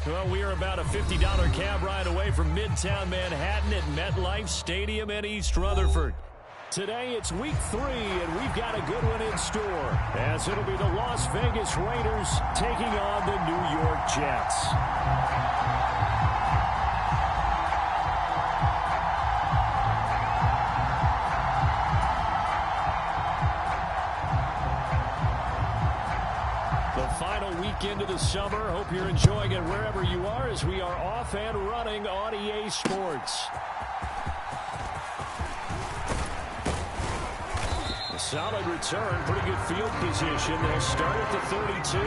Well, we are about a $50 cab ride away from Midtown Manhattan at MetLife Stadium in East Rutherford. Today, it's week 3, and we've got a good one in store, as it'll be the Las Vegas Raiders taking on the New York Jets. Final weekend of the summer. Hope you're enjoying it wherever you are as we are off and running on EA Sports. A solid return, pretty good field position. They'll start at the 32.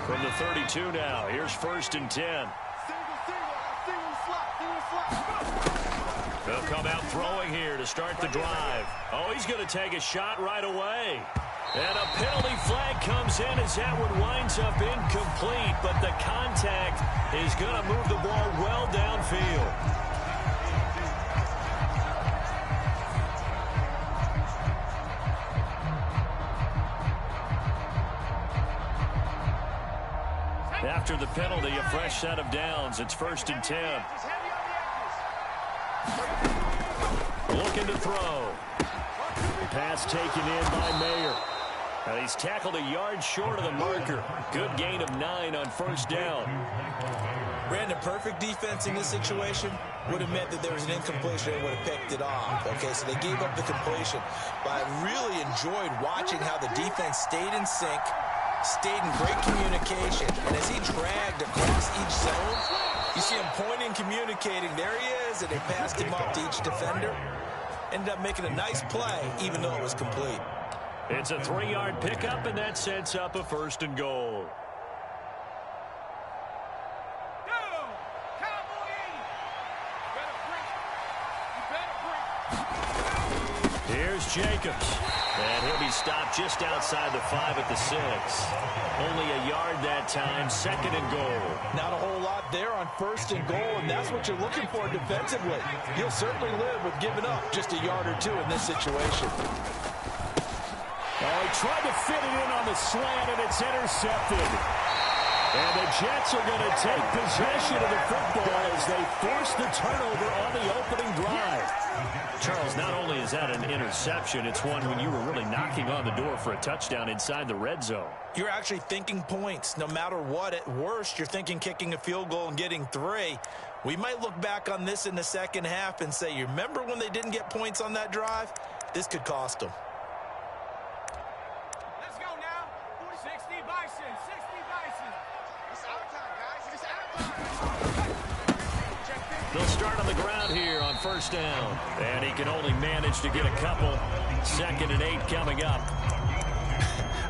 From the 32 now, here's 1st and 10. They'll come out throwing here to start the drive. Oh, he's going to take a shot right away. And a penalty flag comes in as that one winds up incomplete, but the contact is going to move the ball well downfield. After the penalty, a fresh set of downs. It's 1st and 10. Looking to throw. The pass taken in by Mayer. And he's tackled a yard short of the marker. Good gain of 9 on 1st down. Brandon, perfect defense in this situation would have meant that there was an incompletion and would have picked it off. Okay, so they gave up the completion. But I really enjoyed watching how the defense stayed in sync, stayed in great communication, and as he dragged across each zone, you see him pointing, communicating. There he is, and they passed him off to each defender. Ended up making a nice play, even though it was complete. It's a 3-yard pickup, and that sets up a 1st and goal. Here's Jacobs. And he'll be stopped just outside the 5 at the 6. Only a yard that time, 2nd and goal. Not a whole lot there on 1st and goal, and that's what you're looking for defensively. You'll certainly live with giving up just a yard or 2 in this situation. Oh, he tried to fit it in on the slant, and it's intercepted. And the Jets are going to take possession of the football as they force the turnover on the opening drive. Charles, not only is that an interception, it's one when you were really knocking on the door for a touchdown inside the red zone. You're actually thinking points no matter what. At worst, you're thinking kicking a field goal and getting 3. We might look back on this in the second half and say, you remember when they didn't get points on that drive? This could cost them. Let's go now. 60 Bison, 60 Bison. It's our time, guys. It's our time. They'll start on the ground here on 1st down. And he can only manage to get a couple. 2nd and 8 coming up.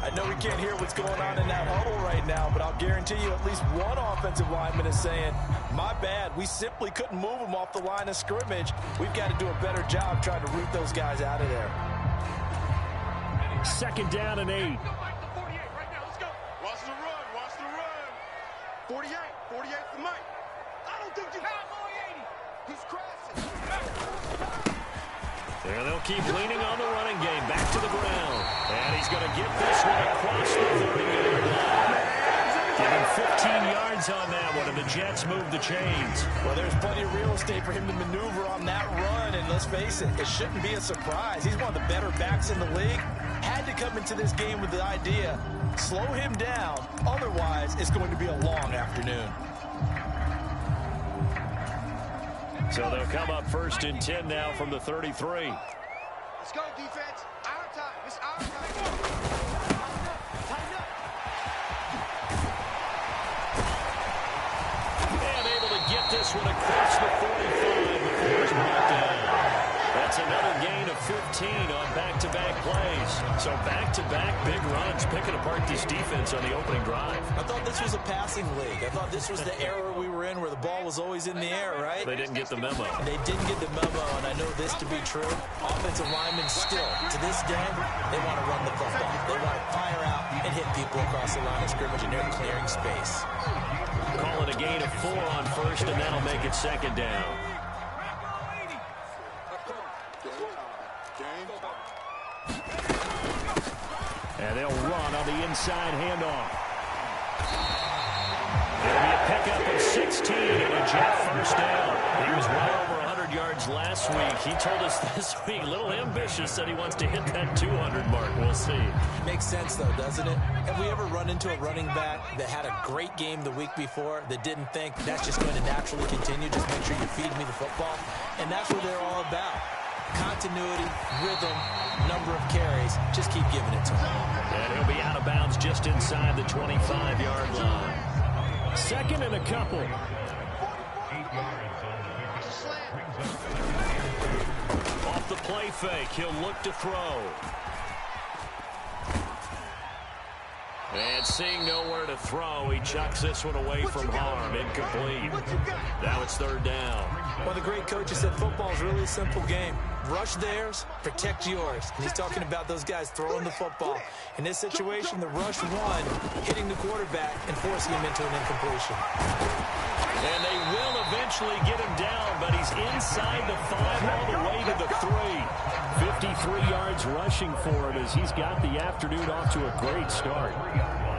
I know we can't hear what's going on in that huddle right now, but I'll guarantee you at least one offensive lineman is saying, my bad, we simply couldn't move them off the line of scrimmage. We've got to do a better job trying to root those guys out of there. 2nd down and 8. Watch the run, watch the run. 48 for Mike. I don't think you have 80. He's crashing. There they'll keep leaning on the running game. Back to the ground. And he's going to get this one across the 30-yard line. Give him 15 yards on that one, and the Jets move the chains. Well, there's plenty of real estate for him to maneuver on that run, and let's face it, it shouldn't be a surprise. He's one of the better backs in the league. Had to come into this game with the idea, slow him down, otherwise it's going to be a long afternoon. So they'll come up 1st and 10 now from the 33. Let's go, defense. Our time. It's our time. Tighten up. And able to get this one across the 45 before it's brought down. That's another gain of 15 on back-to-back plays. So back-to-back big runs, picking apart this defense on the opening drive. I thought this was a passing league. I thought this was the era we were in where the ball was always in the air, right? They didn't get the memo. They didn't get the memo, and I know this to be true. Offensive linemen still, to this day, they want to run the football. They want to fire out and hit people across the line of scrimmage, and they're clearing space. Call it a gain of 4 on first, and that'll make it second down. And they'll run on the inside handoff. It'll be a pickup of 16 and a Jet first down. He was well over 100 yards last week. He told us this week, a little ambitious, said he wants to hit that 200 mark. We'll see. Makes sense, though, doesn't it? Have we ever run into a running back that had a great game the week before that didn't think that's just going to naturally continue? Just make sure you feed me the football. And that's what they're all about. Continuity, rhythm, number of carries. Just keep giving it to him. And he'll be out of bounds just inside the 25-yard line. Second and a couple. Off the play fake, he'll look to throw. And seeing nowhere to throw, he chucks this one away from harm. Incomplete. Now it's third down. Well, the great coach said football is really a simple game. Rush theirs, protect yours. And he's talking about those guys throwing the football. In this situation, the rush one, hitting the quarterback and forcing him into an incompletion. And they will eventually get him down, but he's inside the 5 all the way to the 3. 53 yards rushing for him as he's got the afternoon off to a great start.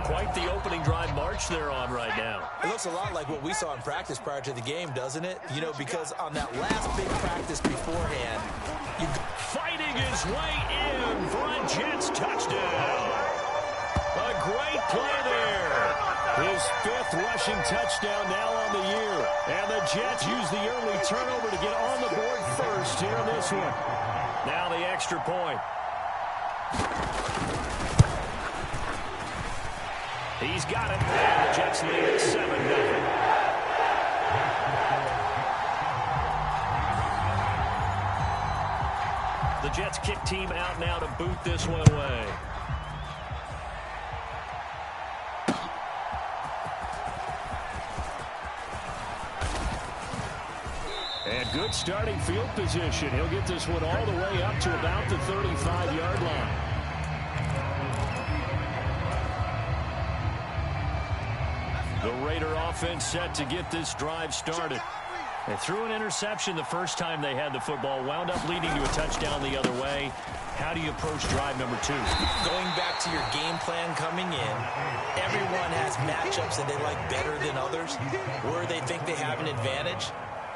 Quite the opening drive march they're on right now. It looks a lot like what we saw in practice prior to the game, doesn't it? You know, because on that last big practice beforehand, fighting his way in for a Jets touchdown. A great play there. His 5th rushing touchdown now on the year. And the Jets use the early turnover to get on the board first here in this one. Now the extra point. He's got it. And the Jets lead at 7-0. The Jets kick team out now to boot this one away. And good starting field position. He'll get this one all the way up to about the 35-yard line. The Raider offense set to get this drive started. They threw an interception the first time they had the football, wound up leading to a touchdown the other way. How do you approach drive number 2? Going back to your game plan coming in, everyone has matchups that they like better than others, where they think they have an advantage.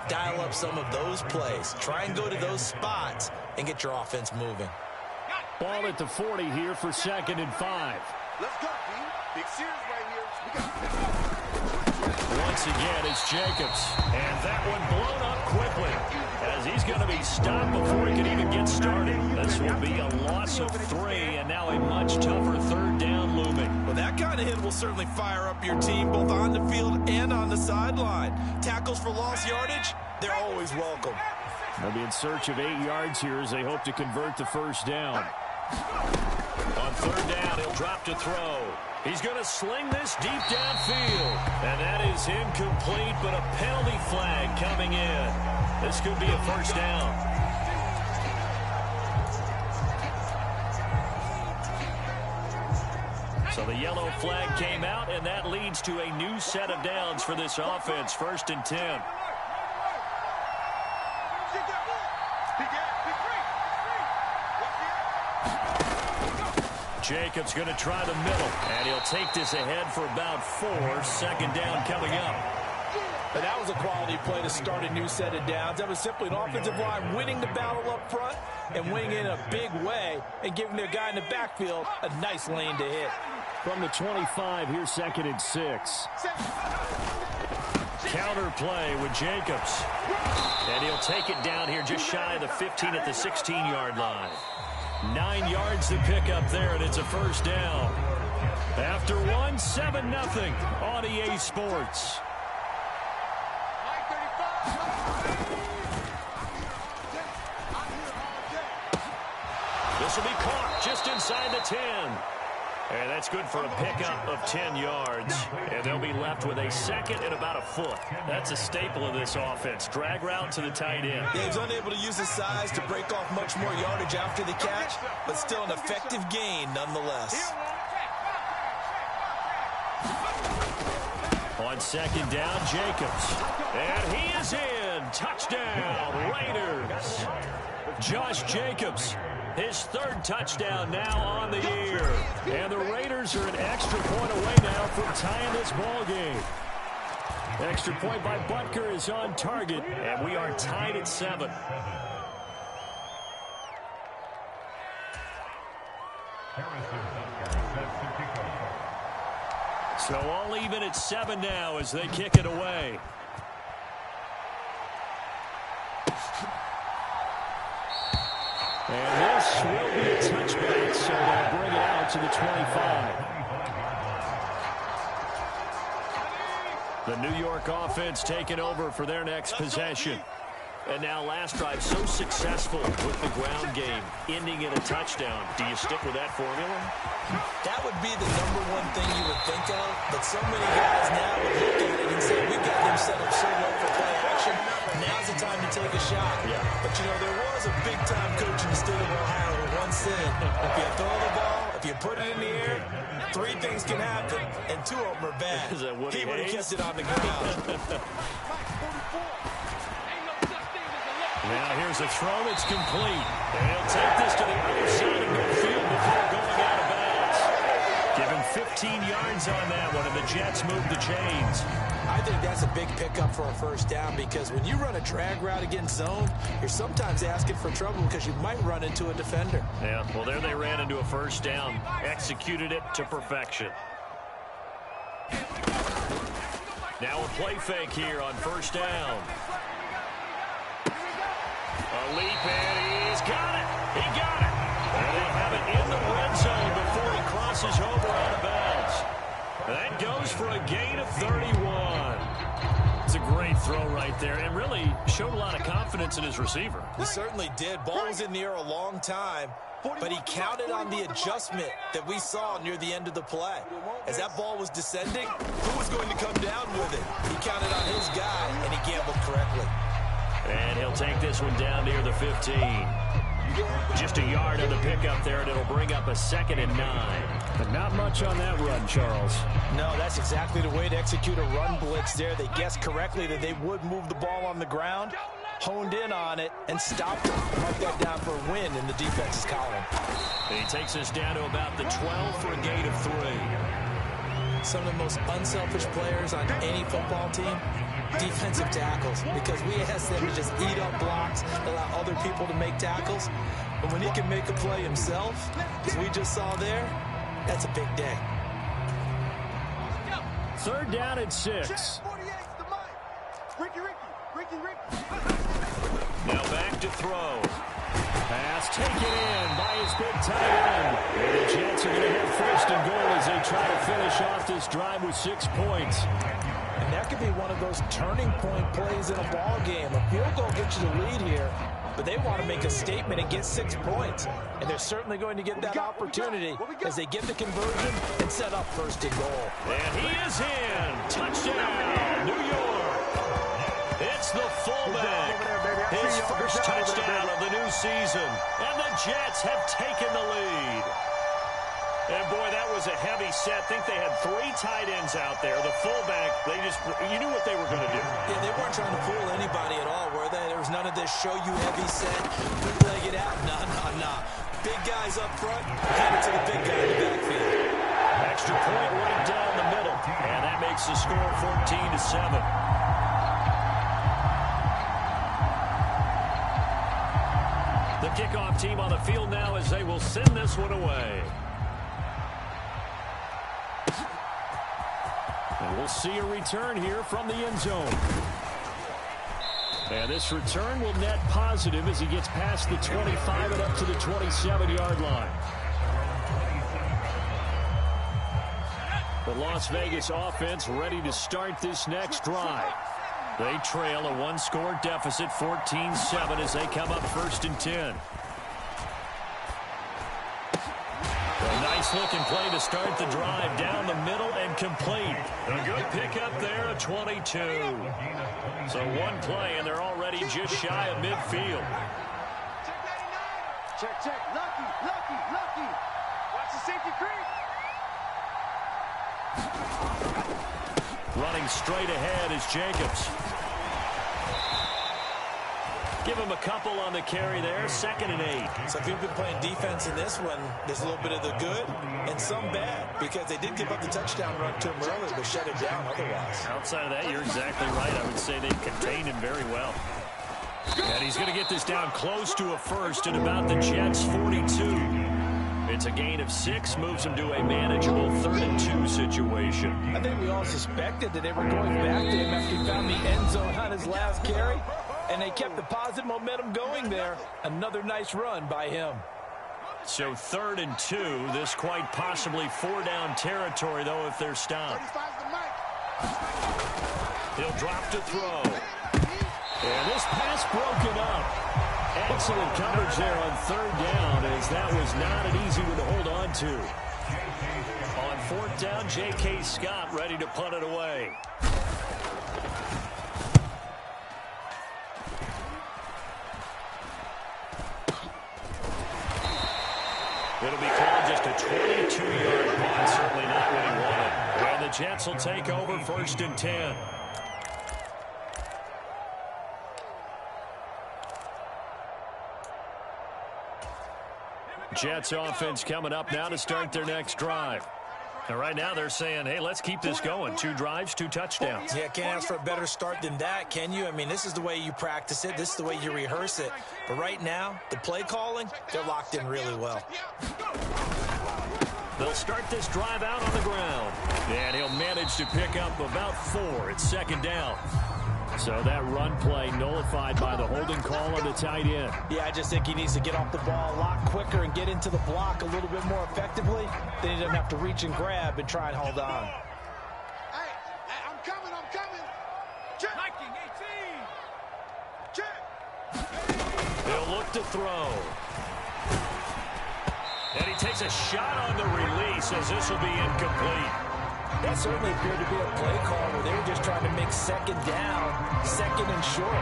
Dial up some of those plays. Try and go to those spots and get your offense moving. Ball at the 40 here for 2nd and 5. Let's go, team. Big series right here. We got Once again, it's Jacobs. And that one blown up quickly as he's going to be stopped before he can even get started. This will be a loss of 3, and now a much tougher 3rd down looming. Well, that kind of hit will certainly fire up your team both on the field and on the sideline. Tackles for lost yardage, they're always welcome. They'll be in search of 8 yards here as they hope to convert the first down. On 3rd down, he'll drop to throw. He's going to sling this deep downfield. And that is incomplete, but a penalty flag coming in. This could be a first down. So the yellow flag came out, and that leads to a new set of downs for this offense. 1st and 10. Jacobs going to try the middle, and he'll take this ahead for about 4. 2nd down coming up. But that was a quality play to start a new set of downs. That was simply an offensive line winning the battle up front and winning in a big way and giving their guy in the backfield a nice lane to hit. From the 25, here's 2nd and 6. Counter play with Jacobs. And he'll take it down here just shy of the 15 at the 16-yard line. 9 yards to pick up there, and it's a first down. After 1, 7-0 on EA Sports. This will be caught just inside the 10. And that's good for a pickup of 10 yards. And they'll be left with a second and about a foot. That's a staple of this offense. Drag route to the tight end. Yeah, he's unable to use his size to break off much more yardage after the catch, but still an effective gain nonetheless. On second down, Jacobs. And he is in. Touchdown, Raiders. Josh Jacobs, his third touchdown now on the year. And the Raiders are an extra point away now from tying this ball game. Extra point by Butker is on target, and we are tied at 7. So all even at 7 now as they kick it away. And this will be a touchback, so they'll bring it out to the 25. The New York offense taking over for their next possession. And now last drive so successful with the ground game, ending in a touchdown. Do you stick with that formula? That would be the number one thing you would think of, but so many guys now would look at it and say, we got them set up so well for play action. Now's the time to take a shot. Yeah. But, you know, there was a big-time coach in the state of Ohio who once said, if you throw the ball, if you put it in the air, 3 things can happen, and 2 of them are bad. Is that what he would have hates? kept it on the ground. Now here's a throw that's complete. And he'll take this to the other side of midfield before going out of bounds. Give him 15 yards on that one, and the Jets move the chains. I think that's a big pickup for a first down because when you run a drag route against zone, you're sometimes asking for trouble because you might run into a defender. Yeah, well, there they ran into a first down. Executed it to perfection. Now a play fake here on first down. A leap, and he's got it. He got it. And they have it in the red zone before he crosses over out of bounds. That goes for a gain of 31. It's a great throw right there, and really showed a lot of confidence in his receiver. He certainly did. Ball was in the air a long time, but he counted on the adjustment that we saw near the end of the play. As that ball was descending, who was going to come down with it? He counted on his guy, and he gambled correctly. And he'll take this one down near the 15. Just a yard on the pickup there, and it'll bring up a 2nd and 9. But not much on that run, Charles. No, that's exactly the way to execute a run blitz there. They guessed correctly that they would move the ball on the ground, honed in on it, and stopped it. Mark that down for a win in the defense's column. And he takes us down to about the 12 for a gain of 3. Some of the most unselfish players on any football team, defensive tackles, because we ask them to just eat up blocks, allow other people to make tackles. But when he can make a play himself, as we just saw there, that's a big day. 3rd down and 6. Now back to throw. Pass taken in by his big tight end. And the Jets are going to have 1st and goal as they try to finish off this drive with 6 points. And that could be one of those turning point plays in a ball game. A field goal gets you the lead here, but they want to make a statement and get 6 points. And they're certainly going to get that opportunity as they get the conversion and set up 1st and goal. And he is in. Touchdown, New York. It's the fullback. His first touchdown of the new season. And the Jets have taken the lead. And, boy, that was a heavy set. I think they had 3 tight ends out there. The fullback, you knew what they were going to do. Yeah, they weren't trying to fool anybody at all, were they? There was none of this show-you-heavy set, bootleg it out. No. Big guys up front, hand it to the big guy in the backfield. Extra point right down the middle. And that makes the score 14-7. The kickoff team on the field now as they will send this one away. And we'll see a return here from the end zone. And this return will net positive as he gets past the 25 and up to the 27-yard line. The Las Vegas offense ready to start this next drive. They trail a 1-score deficit, 14-7, as they come up 1st and 10. Nice-looking play to start the drive down the middle and complete. A good pickup there at 22. So one play, and they're already just shy of midfield. Check, check. Lucky, lucky, lucky. Watch the safety creep. Running straight ahead is Jacobs. Give him a couple on the carry there. 2nd and 8. So if you've been playing defense in this one, there's a little bit of the good and some bad, because they did give up the touchdown run to him earlier, but shut it down otherwise. Outside of that, you're exactly right. I would say they've contained him very well. And he's going to get this down close to a first at about the Jets' 42. It's a gain of 6, moves him to a manageable 3rd and 2 situation. I think we all suspected that they were going back to him after he found the end zone on his last carry, and they kept the positive momentum going there. Another nice run by him. So 3rd and 2, this quite possibly 4-down territory, though, if they're stopped. He'll drop to throw. And this pass broken up. Excellent coverage there on 3rd down, as that was not an easy one to hold on to. On 4th down, J.K. Scott ready to punt it away. It'll be called just a 22-yard punt, certainly not what he wanted. And the Jets will take over 1st and 10. Jets offense coming up now to start their next drive. And right now they're saying, hey, let's keep this going. 2 drives, 2 touchdowns. Yeah, can't ask for a better start than that, can you? I mean, this is the way you practice it. This is the way you rehearse it. But right now, the play calling, they're locked in really well. They'll start this drive out on the ground. And he'll manage to pick up about 4. It's 2nd down. So that run play nullified by the holding call on the tight end. Yeah, I just think he needs to get off the ball a lot quicker and get into the block a little bit more effectively. Then he doesn't have to reach and grab and try and hold on. Hey, I'm coming, I'm coming. Check. 18. Check. He'll look to throw. And he takes a shot on the release, as this will be incomplete. That certainly appeared to be a play call where they were just trying to make 2nd down, 2nd and short.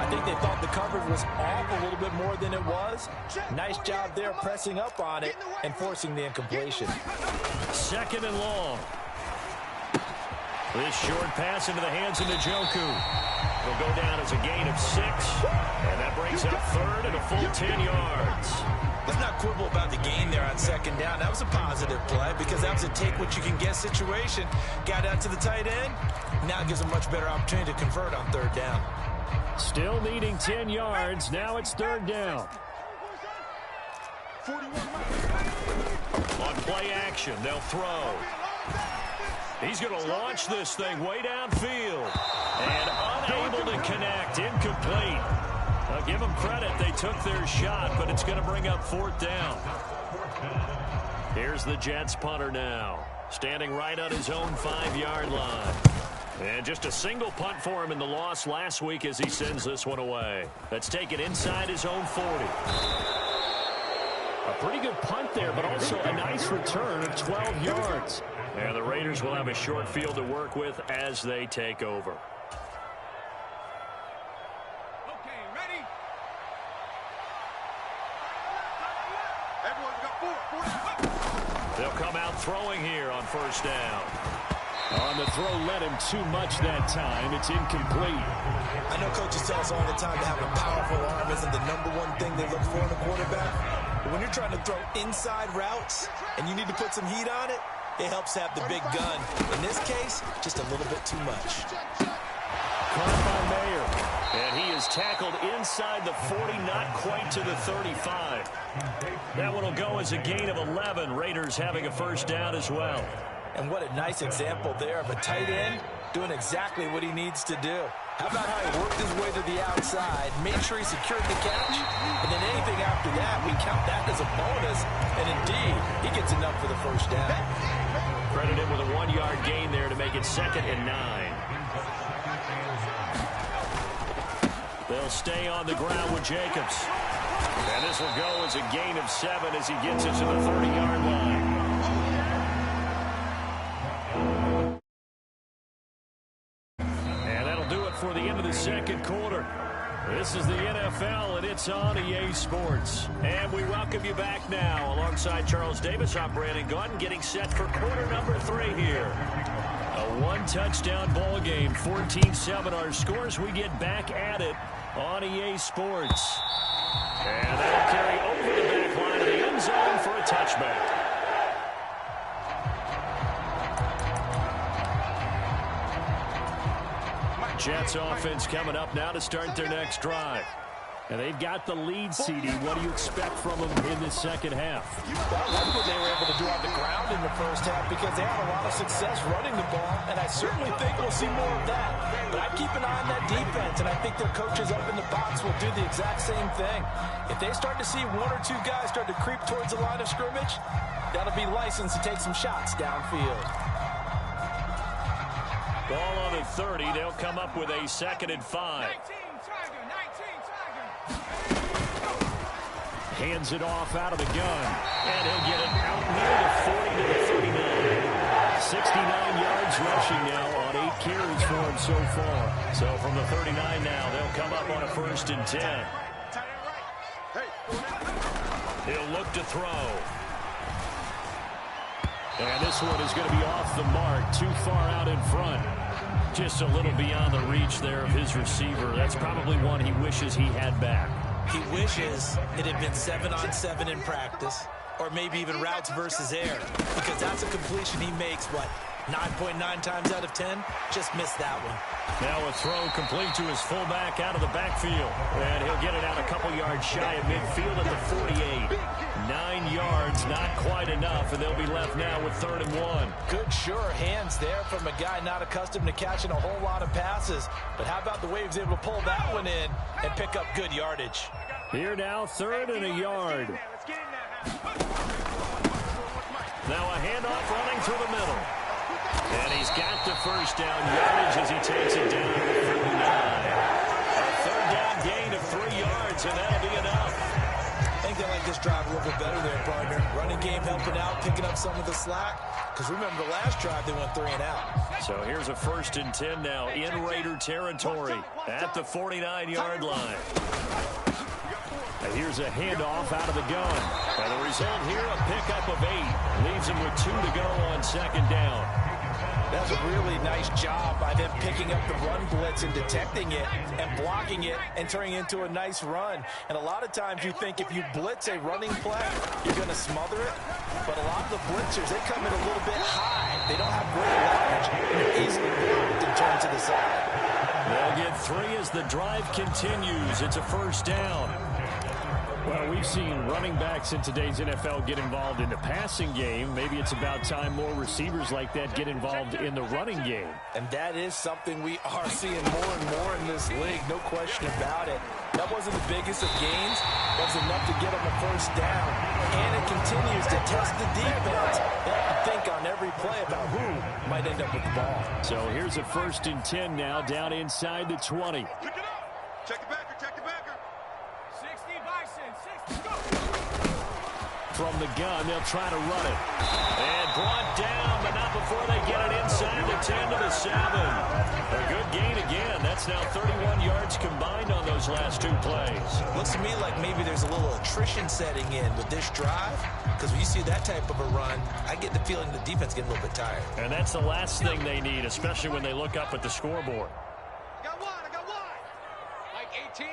I think they thought the coverage was off a little bit more than it was. Nice job there pressing up on it and forcing the incompletion. 2nd and long. This short pass into the hands of Njoku will go down as a gain of 6. And that brings up 3rd and a full 10 yards. Let's not quibble about the gain there on 2nd down. That was a positive play because that was a take-what-you-can-get situation. Got out to the tight end. Now it gives a much better opportunity to convert on 3rd down. Still needing 10 yards. Now it's 3rd down. On play action, they'll throw. He's going to launch this thing way downfield. And unable to connect. Incomplete. I'll give them credit. They took their shot, but it's going to bring up 4th down. Here's the Jets punter now, standing right on his own 5-yard line. And just a single punt for him in the loss last week as he sends this one away. That's taken inside his own 40. A pretty good punt there, but also a nice return of 12 yards. And the Raiders will have a short field to work with as they take over. They'll come out throwing here on 1st down. On the throw, let him too much that time. It's incomplete. I know coaches tell us all the time to have a powerful arm isn't the #1 thing they look for in a quarterback. But when you're trying to throw inside routes and you need to put some heat on it, it helps have the big gun. In this case, just a little bit too much. Caught by Mayer. And he is tackled inside the 40, not quite to the 35. That one will go as a gain of 11. Raiders having a 1st down as well. And what a nice example there of a tight end doing exactly what he needs to do. How about how he worked his way to the outside, made sure he secured the catch, and then anything after that, we count that as a bonus. And indeed, he gets enough for the 1st down. Credited with a 1-yard gain there to make it 2nd and 9. They'll stay on the ground with Jacobs. And this will go as a gain of 7 as he gets it to the 30-yard line. for the end of the second quarter. This is the NFL, and it's on EA Sports. And we welcome you back now. Alongside Charles Davis, I'm Brandon Gunn, getting set for quarter number 3 here. A one-touchdown ball game, 14-7 our scores. We get back at it on EA Sports. And that'll carry over the back line of the end zone for a touchback. Jets offense coming up now to start their next drive. And they've got the lead, CD. What do you expect from them in the second half? I like what they were able to do on the ground in the first half because they had a lot of success running the ball, and I certainly think we'll see more of that. But I keep an eye on that defense, and I think their coaches up in the box will do the exact same thing. If they start to see one or two guys start to creep towards the line of scrimmage, that'll be licensed to take some shots downfield. Ball on the 30. They'll come up with a 2nd and 5. Hands it off out of the gun. And he'll get it out near the 40 to the 39. 69 yards rushing now on 8 carries for him so far. So from the 39 now, they'll come up on a 1st and 10. He'll look to throw. And this one is going to be off the mark, too far out in front. Just a little beyond the reach there of his receiver. That's probably one he wishes he had back. He wishes it had been 7-on-7 in practice, or maybe even routes versus air, because that's a completion he makes, 9.9 times out of 10? Just missed that one. Now a throw complete to his fullback out of the backfield. And he'll get it out a couple yards shy of midfield at the 48. 9 yards, not quite enough, and they'll be left now with 3rd and 1. Good, sure hands there from a guy not accustomed to catching a whole lot of passes. But how about the way he was able to pull that one in and pick up good yardage? Here now, 3rd and a yard. Now a handoff running through the middle. And he's got the 1st down yardage as he takes it down to the 39. A 3rd down gain of 3 yards, and that'll be enough. I think they like this drive a little bit better there, partner. Running game helping out, picking up some of the slack. Because remember, the last drive, they went 3 and out. So here's a 1st and 10 now in Raider territory at the 49-yard line. And here's a handoff out of the gun. And the result here, a pickup of 8. Leaves him with 2 to go on 2nd down. That's a really nice job by them picking up the run blitz and detecting it and blocking it and turning it into a nice run. And a lot of times you think if you blitz a running play, you're going to smother it. But a lot of the blitzers, they come in a little bit high. They don't have great leverage, and they're easily blocked and turned to the side. They'll get 3 as the drive continues. It's a 1st down. Well, we've seen running backs in today's NFL get involved in the passing game. Maybe it's about time more receivers like that get involved in the running game. And that is something we are seeing more and more in this league, no question about it. That wasn't the biggest of gains. That was enough to get them a 1st down. And it continues to test the defense. They have to think on every play about who might end up with the ball. So here's a 1st and 10 now down inside the 20. Pick it up. Check the backer, check the backer. 60 Bison, 60, go! From the gun, they'll try to run it. And brought down, but not before they get it inside the 10 to the 7. A good gain again. That's now 31 yards combined on those last 2 plays. Looks to me like maybe there's a little attrition setting in with this drive. Because when you see that type of a run, I get the feeling the defense getting a little bit tired. And that's the last thing they need, especially when they look up at the scoreboard. I got one. Like 18.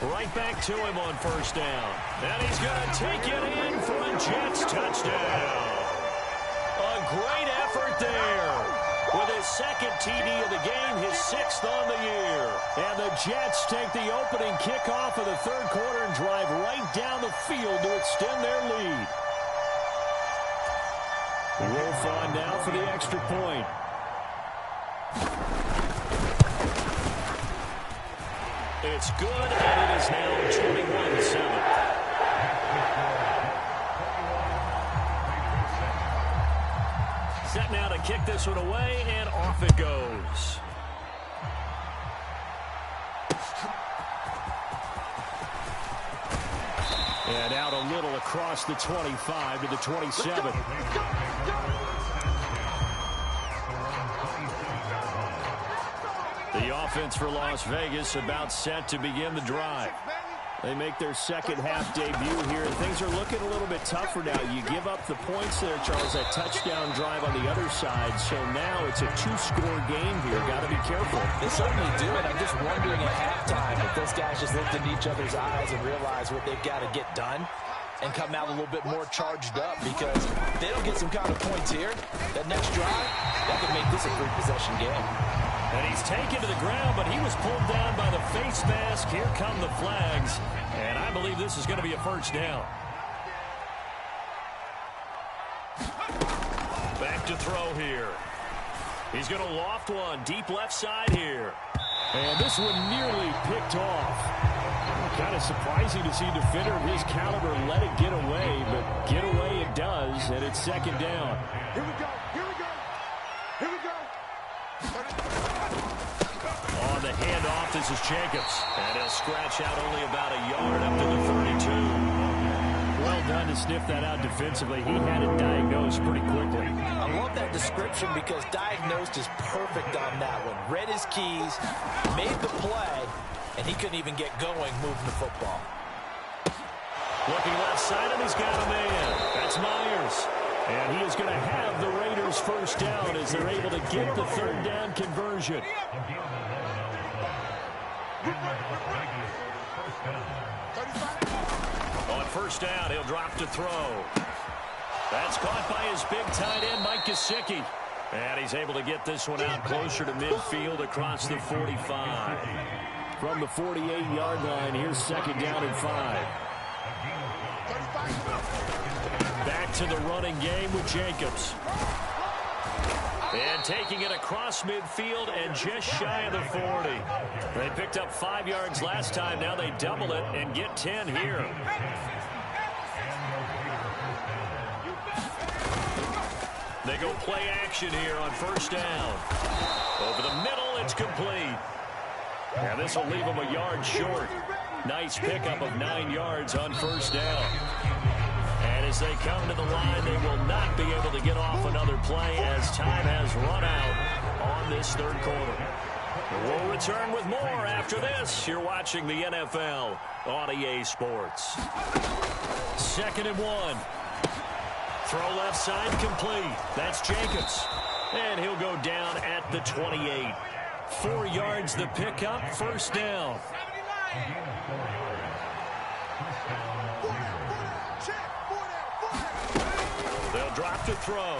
Right back to him on 1st down. And he's going to take it in for a Jets touchdown. A great effort there. With his 2nd TD of the game, his 6th on the year. And the Jets take the opening kickoff of the 3rd quarter and drive right down the field to extend their lead. Wolf on now for the extra point. It's good, and it is now 21-7. Set now to kick this one away, and off it goes. And out a little across the 25 to the 27. The offense for Las Vegas about set to begin the drive. They make their second half debut here, and things are looking a little bit tougher now. You give up the points there, Charles, that touchdown drive on the other side. So now it's a two-score game here. Got to be careful. They certainly do it. I'm just wondering at halftime if those guys just looked into each other's eyes and realized what they've got to get done and come out a little bit more charged up, because if they don't get some kind of points here, that next drive, that could make this a three-possession game. And he's taken to the ground, but he was pulled down by the face mask. Here come the flags, and I believe this is going to be a first down. Back to throw here. He's going to loft one deep left side here. And this one nearly picked off. Kind of surprising to see a defender of his caliber let it get away, but get away it does, and it's second down. Here we go. Here we go. Here we go. On the handoff, this is Jacobs. And he'll scratch out only about a yard up to the 32. Well done to sniff that out defensively. He had it diagnosed pretty quickly. I love that description because diagnosed is perfect on that one. Read his keys, made the play, and he couldn't even get going moving the football. Looking left side, and he's got a man. That's Myers. And he is going to have the Raiders first down as they're able to get the third down conversion. On first down, he'll drop to throw. That's caught by his big tight end, Mike Gesicki. And he's able to get this one out closer to midfield across the 45. From the 48-yard line, here's second down and 5. Back to the running game with Jacobs. And taking it across midfield and just shy of the 40. They picked up 5 yards last time. Now they double it and get 10 here. They go play action here on first down. Over the middle, it's complete. And this will leave them a yard short. Nice pickup of 9 yards on first down. And as they come to the line, they will not be able to get off another play as time has run out on this third quarter. We'll return with more after this. You're watching the NFL on EA Sports. 2nd and 1. Throw left side complete. That's Jacobs. And he'll go down at the 28. 4 yards the pickup, first down. They'll drop to throw.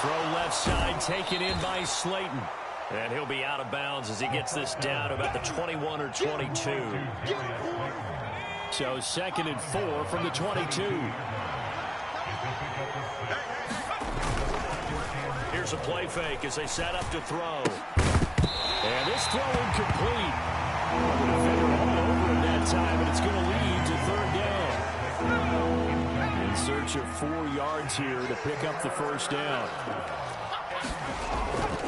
Throw left side taken in by Slayton. And he'll be out of bounds as he gets this down about the 21 or 22. So 2nd and 4 from the 22. Here's a play fake as they set up to throw. And this throw incomplete. The defender all over him that time, and it's going to lead to third down. In search of 4 yards here to pick up the first down.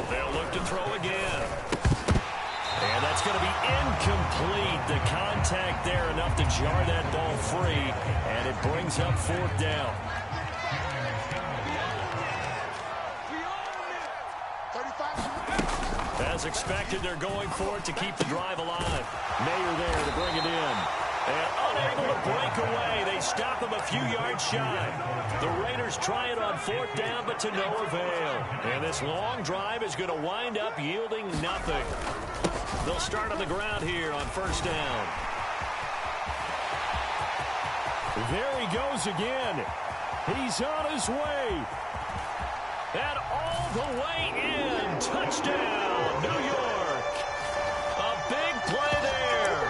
They'll look to throw again. And that's going to be incomplete. The contact there enough to jar that ball free, and it brings up 4th down. As expected, they're going for it to keep the drive alive. Mayer there to bring it in. And unable to break away. They stop him a few yards shy. The Raiders try it on 4th down, but to no avail. And this long drive is going to wind up yielding nothing. They'll start on the ground here on first down. There he goes again. He's on his way. And all the way in. Touchdown, New York. A big play there.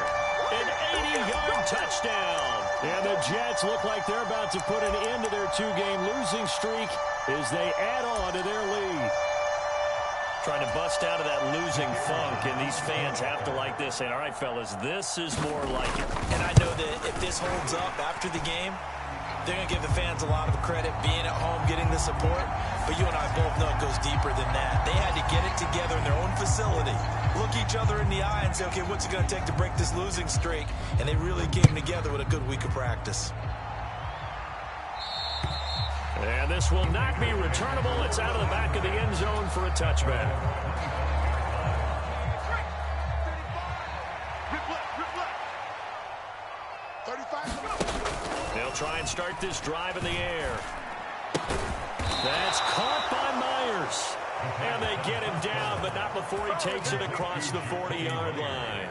An 80-yard touchdown. And the Jets look like they're about to put an end to their 2-game losing streak as they add on to their lead. Trying to bust out of that losing funk, and these fans have to like this. Saying, all right, fellas, this is more like it. And I know that if this holds up after the game, they're going to give the fans a lot of credit being at home, getting the support. But you and I both know it goes deeper than that. They had to get it together in their own facility, look each other in the eye and say, okay, what's it going to take to break this losing streak? And they really came together with a good week of practice. And this will not be returnable. It's out of the back of the end zone for a touchback. try and start this drive in the air. That's caught by Myers. And they get him down, but not before he takes it across the 40-yard line.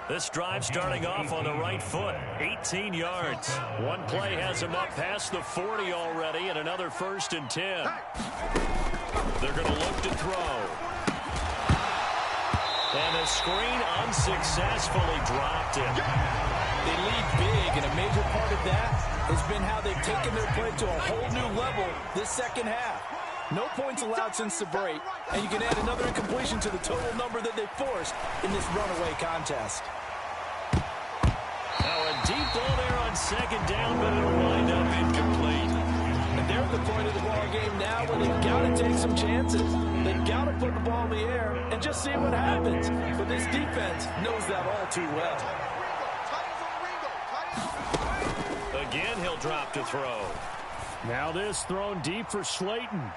This drive starting off on the right foot, 18 yards. One play has him up past the 40 already, and another 1st and 10. They're going to look to throw. And the screen unsuccessfully dropped him. They lead big, and a major part of that has been how they've taken their play to a whole new level this second half. No points allowed since the break, and you can add another incompletion to the total number that they forced in this runaway contest. Now a deep ball there on 2nd down, but it'll wind up incomplete. And they're at the point of the ball game now where they've got to take some chances. They've got to put the ball in the air and just see what happens. But this defense knows that all too well. Again, he'll drop to throw. Now this thrown deep for Slayton.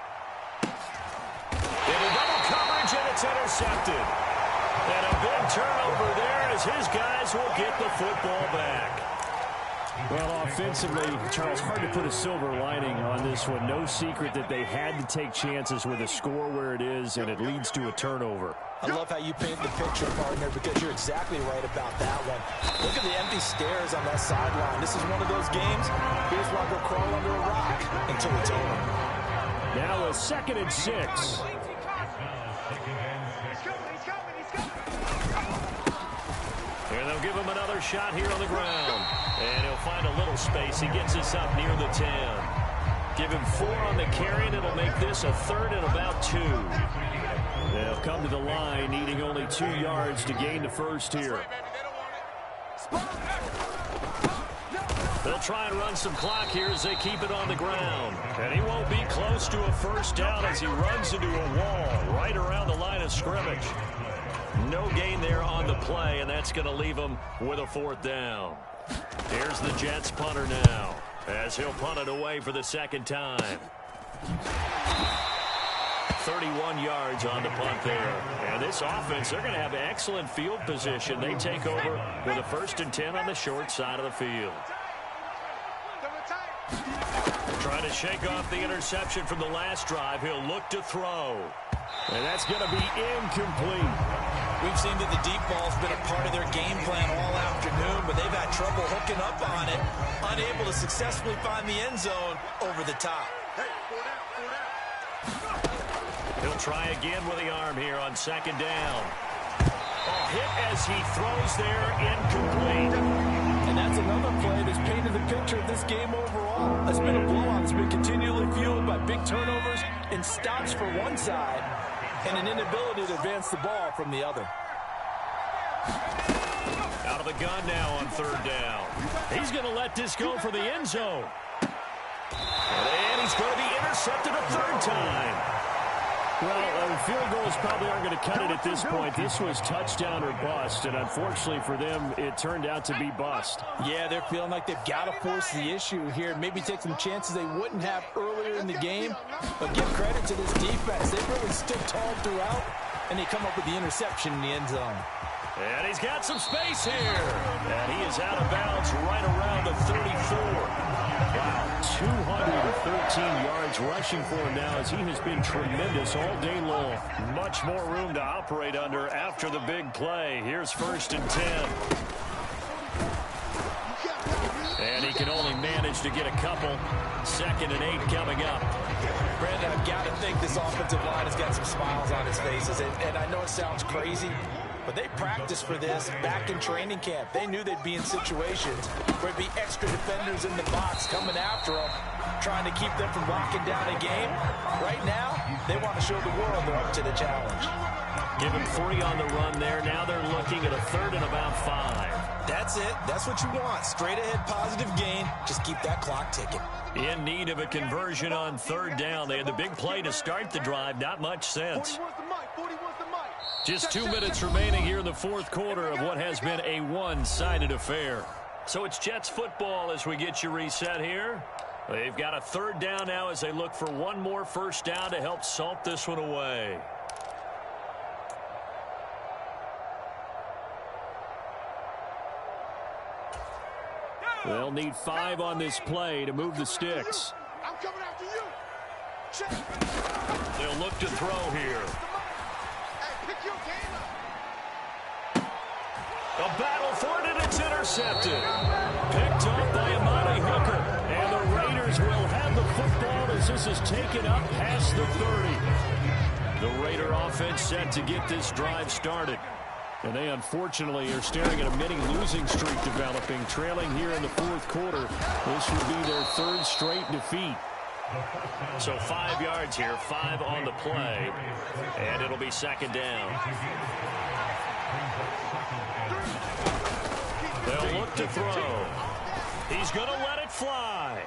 Into double coverage, and it's intercepted. And a big turnover there as his guys will get the football back. Well, offensively, Charles, hard to put a silver lining on this one. No secret that they had to take chances with a score where it is, and it leads to a turnover. I love how you paint the picture, partner, because you're exactly right about that one. Look at the empty stares on that sideline. This is one of those games. Here's why they'll crawl under a rock until it's over. Now a 2nd and 6. And they'll give him another shot here on the ground. And he'll find a little space. He gets us up near the 10. Give him 4 on the carry, and it'll make this a 3rd and about 2. They'll come to the line, needing only 2 yards to gain the first here. They'll try and run some clock here as they keep it on the ground. And he won't be close to a first down as he runs into a wall right around the line of scrimmage. No gain there on the play, and that's going to leave him with a 4th down. Here's the Jets punter now, as he'll punt it away for the 2nd time. 31 yards on the punt there. And this offense, they're going to have excellent field position. They take over with a 1st and 10 on the short side of the field. Trying to shake off the interception from the last drive. He'll look to throw. And that's going to be incomplete. We've seen that the deep ball's been a part of their game plan all afternoon, but they've had trouble hooking up on it, unable to successfully find the end zone over the top. He'll try again with the arm here on 2nd down. A hit as he throws there, incomplete. And that's another play that's painted the picture of this game overall. It's been a blowout. It's been continually fueled by big turnovers and stops for one side and an inability to advance the ball from the other. Out of the gun now on 3rd down. He's going to let this go for the end zone. And he's going to be intercepted a 3rd time. Well, field goals probably aren't going to cut it at this point. This was touchdown or bust, and unfortunately for them, it turned out to be bust. Yeah, they're feeling like they've got to force the issue here. Maybe take some chances they wouldn't have earlier in the game. But give credit to this defense. They've really stood tall throughout, and they come up with the interception in the end zone. And he's got some space here. And he is out of bounds right around the 34. Wow, 213 yards rushing for him now as he has been tremendous all day long. Much more room to operate under after the big play. Here's 1st and 10. And he can only manage to get a couple. 2nd and 8 coming up. Brandon, I've got to think this offensive line has got some smiles on its faces. And I know it sounds crazy, but they practiced for this back in training camp. They knew they'd be in situations where it'd be extra defenders in the box coming after them, trying to keep them from locking down a game. Right now, they want to show the world they're up to the challenge. Give him 3 on the run there. Now they're looking at a 3rd and about 5. That's it. That's what you want. Straight ahead positive gain. Just keep that clock ticking. In need of a conversion on 3rd down. They had the big play to start the drive. Not much sense. Just 2 minutes remaining here in the 4th quarter of what has been a one-sided affair. So it's Jets football as we get you reset here. They've got a 3rd down now as they look for one more first down to help salt this one away. They'll need 5 on this play to move the sticks. I'm coming after you. Check. They'll look to throw here. Hey, pick your game up. A battle for it, and it's intercepted. Picked up by Amani Hooker. And the Raiders will have the football as this is taken up past the 30. The Raider offense set to get this drive started. And they unfortunately are staring at a mini losing streak developing, trailing here in the fourth quarter. This would be their 3rd straight defeat. So 5 yards here, 5 on the play, and it'll be 2nd down. They'll look to throw. He's going to let it fly.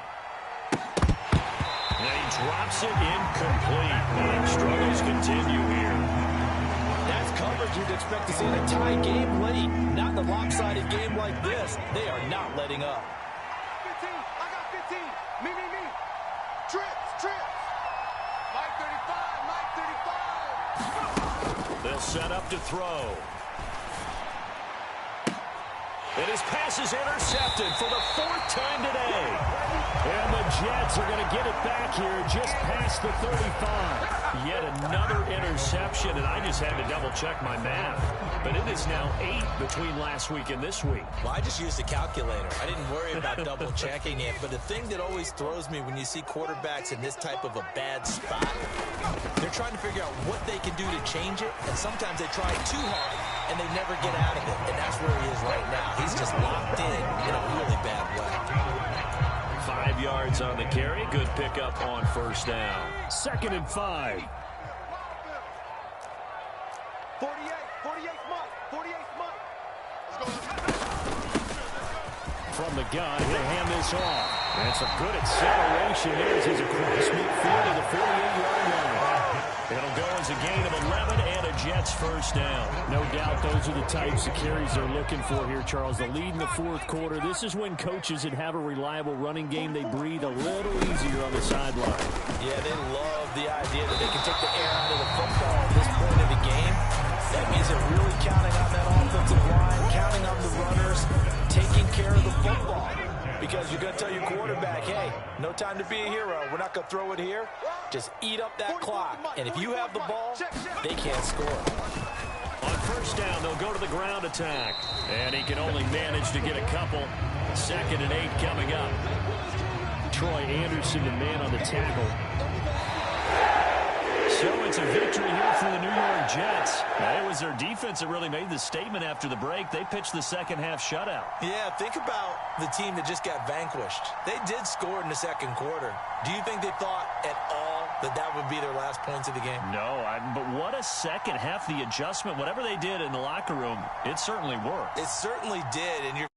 And he drops it incomplete. And struggles continue here. That's coverage you'd expect to see in a tie game late. Not in a lopsided game like this. They are not letting up. 15. I got 15. Me. Trips. Mike 35. They'll set up to throw. And his pass is intercepted for the 4th time today. And the Jets are going to get it back here just past the 35. Yet another interception, and I just had to double-check my math. But it is now 8 between last week and this week. Well, I just used a calculator. I didn't worry about double-checking it. But the thing that always throws me when you see quarterbacks in this type of a bad spot, they're trying to figure out what they can do to change it. And sometimes they try too hard, and they never get out of it. And that's where he is right now. He's just locked in a really bad way. 5 yards on the carry. Good pickup on 1st down. 2nd and 5. 48 Mike. Let's go. From the gun, he'll hand this off. That's a good acceleration here as he's across midfield to the 48-yard line. It'll go as a gain of 11 and a Jets 1st down. No doubt those are the types of carries they're looking for here, Charles. The lead in the 4th quarter. This is when coaches that have a reliable running game, they breathe a little easier on the sideline. Yeah, they love the idea that they can take the air out of the football at this point of the game. That means they're really counting on that offensive line, counting on the runners, taking care of the football. Because you're going to tell your quarterback, hey, no time to be a hero. We're not going to throw it here. Just eat up that clock. And if you have the ball, they can't score. On 1st down, they'll go to the ground attack. And he can only manage to get a couple. 2nd and 8 coming up. Troy Anderson, the man on the tackle. So it's a victory here for the New York Jets. It was their defense that really made the statement after the break. They pitched the 2nd half shutout. Yeah, think about the team that just got vanquished. They did score in the 2nd quarter. Do you think they thought at all that would be their last points of the game? No, but what a 2nd half. The adjustment, whatever they did in the locker room, it certainly worked. It certainly did, and you're